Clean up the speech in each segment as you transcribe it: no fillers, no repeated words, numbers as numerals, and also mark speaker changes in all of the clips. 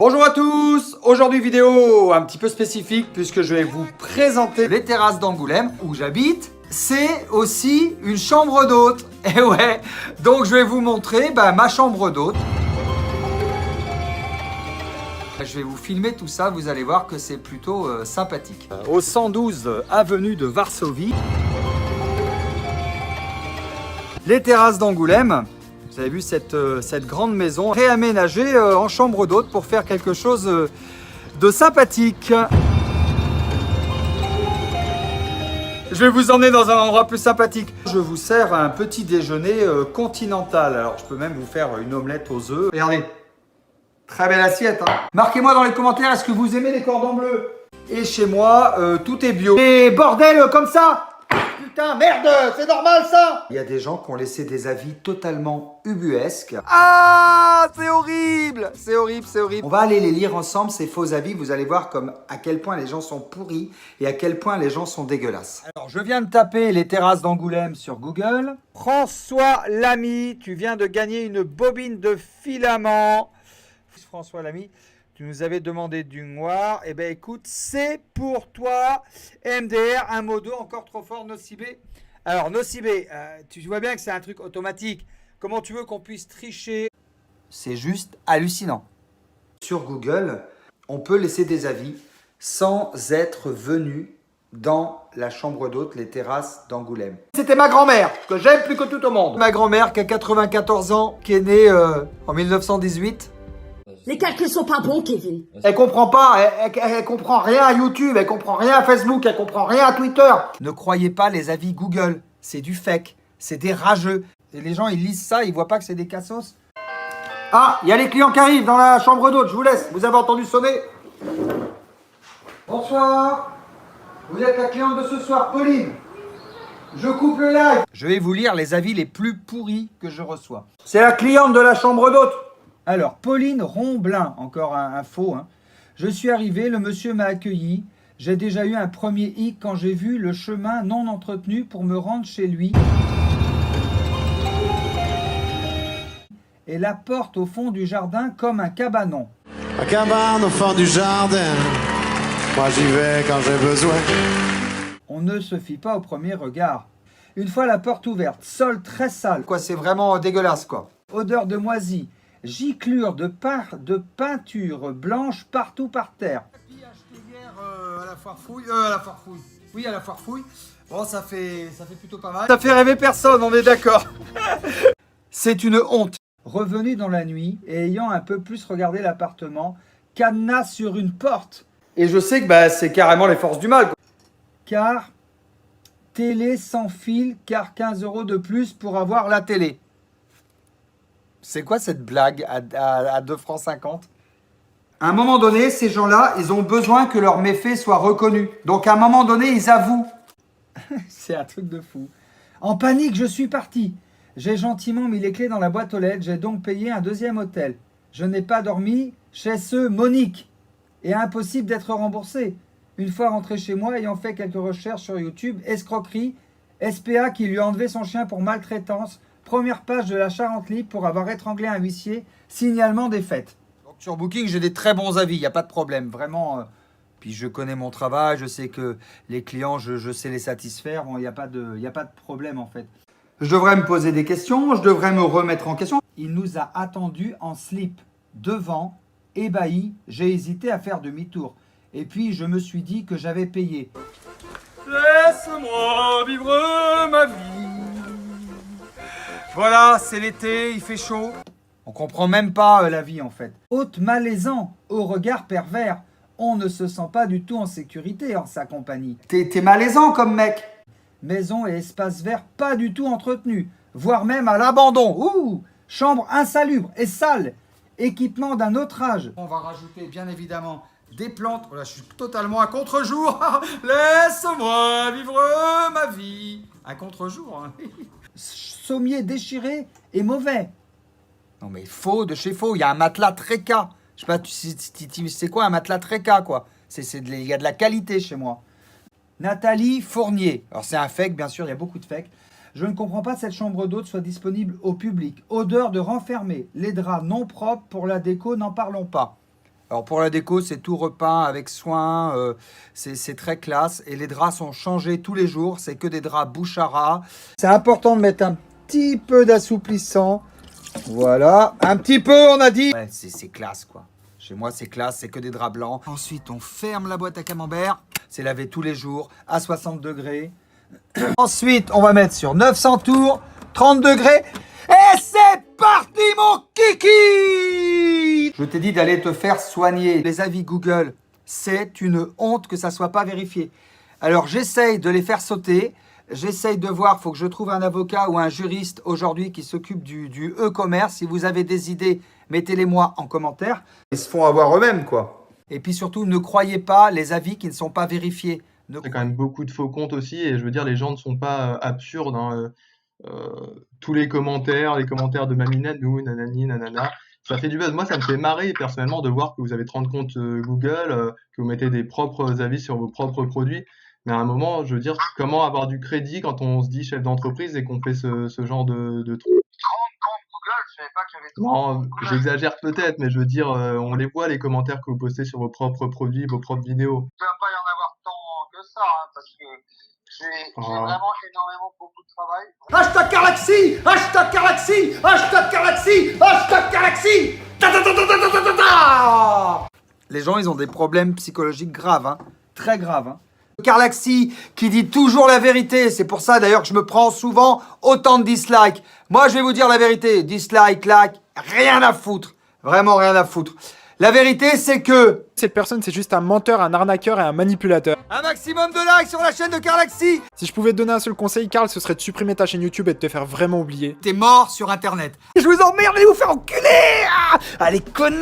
Speaker 1: Bonjour à tous, aujourd'hui vidéo un petit peu spécifique puisque je vais vous présenter les terrasses d'Angoulême où j'habite. C'est aussi une chambre d'hôte, et ouais, donc je vais vous montrer ma chambre d'hôte. Je vais vous filmer tout ça, vous allez voir que c'est plutôt sympathique. Au 112 avenue de Varsovie, les terrasses d'Angoulême. Vous avez vu cette grande maison réaménagée en chambre d'hôte pour faire quelque chose de sympathique. Je vais vous emmener dans un endroit plus sympathique. Je vous sers un petit déjeuner continental. Alors je peux même vous faire une omelette aux œufs. Regardez, très belle assiette. Hein. Marquez-moi dans les commentaires, est-ce que vous aimez les cordons bleus? Et chez moi, tout est bio. Et bordel comme ça! Putain, merde, c'est normal ça! Il y a des gens qui ont laissé des avis totalement ubuesques. Ah, c'est horrible! C'est horrible, c'est horrible. On va aller les lire ensemble, ces faux avis. Vous allez voir à quel point les gens sont pourris et à quel point les gens sont dégueulasses. Alors, je viens de taper les terrasses d'Angoulême sur Google. François Lamy, tu viens de gagner une bobine de filament. François Lamy, tu nous avais demandé du noir. Eh bien, écoute, c'est pour toi. MDR, un modo encore trop fort, Nocibé. Alors, Nocibé, tu vois bien que c'est un truc automatique. Comment tu veux qu'on puisse tricher? C'est juste hallucinant. Sur Google, on peut laisser des avis sans être venu dans la chambre d'hôte, les terrasses d'Angoulême. C'était ma grand-mère, que j'aime plus que tout au monde. Ma grand-mère qui a 94 ans, qui est née en 1918.
Speaker 2: Les calculs sont pas bons, Kevin.
Speaker 1: Elle comprend pas, elle comprend rien à YouTube, elle comprend rien à Facebook, elle comprend rien à Twitter. Ne croyez pas les avis Google, c'est du fake, c'est des rageux. Et les gens, ils lisent ça, ils voient pas que c'est des cassos. Ah, il y a les clients qui arrivent dans la chambre d'hôte, je vous laisse. Vous avez entendu sonner? Bonsoir. Vous êtes la cliente de ce soir, Pauline. Je coupe le live. Je vais vous lire les avis les plus pourris que je reçois. C'est la cliente de la chambre d'hôte. Alors, Pauline Romblin, encore un faux. Hein. Je suis arrivé, le monsieur m'a accueilli. J'ai déjà eu un premier hic quand j'ai vu le chemin non entretenu pour me rendre chez lui. Et la porte au fond du jardin comme un cabanon.
Speaker 3: La cabane au fond du jardin. Moi j'y vais quand j'ai besoin.
Speaker 1: On ne se fie pas au premier regard. Une fois la porte ouverte, sol très sale. Quoi, c'est vraiment dégueulasse, quoi. Odeur de moisi. Giclure de peinture blanche partout par terre. À la foire fouille. Oui, à la foire fouille. Bon, ça fait plutôt pas mal. Ça fait rêver personne, on est d'accord. C'est une honte. Revenu dans la nuit et ayant un peu plus regardé l'appartement, cadenas sur une porte. Et je sais que c'est carrément les forces du mal. Quoi. Car télé sans fil, car 15 € de plus pour avoir la télé. C'est quoi cette blague à 2,50 francs? À un moment donné, ces gens-là, ils ont besoin que leurs méfaits soient reconnus. Donc à un moment donné, ils avouent. C'est un truc de fou. En panique, je suis parti. J'ai gentiment mis les clés dans la boîte aux lettres. J'ai donc payé un deuxième hôtel. Je n'ai pas dormi chez ce Monique. Et impossible d'être remboursé. Une fois rentré chez moi, ayant fait quelques recherches sur YouTube, escroquerie, SPA qui lui a enlevé son chien pour maltraitance, première page de la Charente Libre pour avoir étranglé un huissier, signalement des faits. Donc sur Booking, j'ai des très bons avis, il n'y a pas de problème, vraiment. Puis je connais mon travail, je sais que les clients, je sais les satisfaire, il n'y a pas de problème en fait. Je devrais me poser des questions, je devrais me remettre en question. Il nous a attendus en slip, devant, ébahi, j'ai hésité à faire demi-tour. Et puis je me suis dit que j'avais payé. Laisse-moi vivre ma vie. Voilà, c'est l'été, il fait chaud. On comprend même pas la vie en fait. Hôte malaisant, au regard pervers. On ne se sent pas du tout en sécurité en sa compagnie. T'es malaisant comme mec. Maison et espace vert pas du tout entretenus, voire même à l'abandon. Ouh, chambre insalubre et sale. Équipement d'un autre âge. On va rajouter bien évidemment des plantes. Voilà, je suis totalement à contre-jour. Laisse-moi vivre ma vie. À contre-jour. Hein. Sommier déchiré et mauvais. Non mais faux de chez faux. Il y a un matelas Tréca. Je sais pas, c'est quoi un matelas Tréca quoi. Il y a de la qualité chez moi. Nathalie Fournier. Alors c'est un fake, bien sûr, il y a beaucoup de fakes. Je ne comprends pas que cette chambre d'hôte soit disponible au public. Odeur de renfermé. Les draps non propres pour la déco, n'en parlons pas. Alors pour la déco, c'est tout repeint avec soin, c'est très classe. Et les draps sont changés tous les jours, c'est que des draps Bouchara. C'est important de mettre un petit peu d'assouplissant. Voilà, un petit peu on a dit. Ouais, c'est classe quoi. Chez moi c'est classe, c'est que des draps blancs. Ensuite on ferme la boîte à camembert. C'est lavé tous les jours à 60 degrés. Ensuite on va mettre sur 900 tours, 30 degrés. Et c'est parti mon kiki! Je t'ai dit d'aller te faire soigner. Les avis Google, c'est une honte que ça soit pas vérifié. Alors j'essaye de les faire sauter. J'essaye de voir, il faut que je trouve un avocat ou un juriste aujourd'hui qui s'occupe du e-commerce. Si vous avez des idées, mettez-les moi en commentaire. Ils se font avoir eux-mêmes quoi. Et puis surtout, ne croyez pas les avis qui ne sont pas vérifiés.
Speaker 4: Il y a quand même beaucoup de faux comptes aussi, et je veux dire, les gens ne sont pas absurdes, hein. Tous les commentaires de Mamina, nous, nanani, nanana, ça fait du buzz. Moi, ça me fait marrer personnellement de voir que vous avez 30 comptes Google, que vous mettez des propres avis sur vos propres produits. Mais à un moment, je veux dire, comment avoir du crédit quand on se dit chef d'entreprise et qu'on fait ce genre de trucs? Non, j'exagère peut-être, mais je veux dire, on les voit les commentaires que vous postez sur vos propres produits, vos propres vidéos.
Speaker 5: Il ne doit pas y en avoir tant que ça, hein, parce que j'ai vraiment énormément beaucoup de travail.
Speaker 1: Hashtag Galaxy! Hashtag Galaxy! Hashtag Galaxy! Hashtag Galaxy! Ta ta ta ta ta ta ta ta. Les gens, ils ont des problèmes psychologiques graves, hein. Très graves. Hein. Galaxy qui dit toujours la vérité. C'est pour ça d'ailleurs que je me prends souvent autant de dislikes. Moi, je vais vous dire la vérité. Dislike, like, rien à foutre. Vraiment rien à foutre. La vérité, c'est que
Speaker 6: cette personne, c'est juste un menteur, un arnaqueur et un manipulateur.
Speaker 1: Un maximum de likes sur la chaîne de Galaxy.
Speaker 6: Si je pouvais te donner un seul conseil, Karl, ce serait de supprimer ta chaîne YouTube et de te faire vraiment oublier.
Speaker 1: T'es mort sur Internet. Je vous emmerde, allez vous faire enculer. Allez, connards.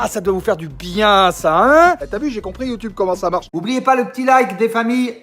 Speaker 1: Ça doit vous faire du bien, ça, hein.
Speaker 7: T'as vu, j'ai compris YouTube comment ça marche.
Speaker 1: N'oubliez pas le petit like des familles.